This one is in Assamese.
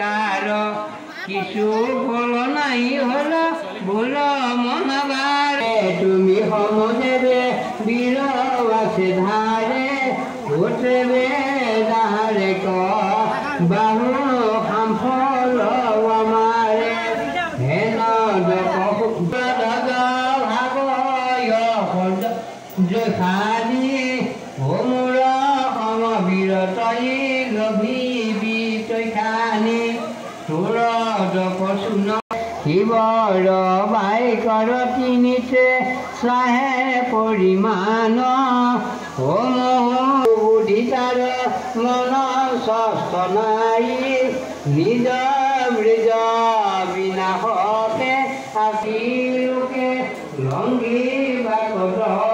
সংস্কাৰ কিছু ফল নাই হল ভুল মনবাৰে তুমি সমদেৱে বীৰ আছে ধাৰে উঠবে ধাৰে ক বাহু সামফল আমাৰে হেন জয়খানি মোৰ সমবীৰতই লভিবি তৈখানি তোৰ কচুন শিৱৰ বাইকৰ তিনিতে চাহে পৰিমাণ বুদ্ধিতাৰ মন স্বস্থ নাই নিজ ব্ৰিজ বিনাশকে আশী লোকে লংঘি বাকত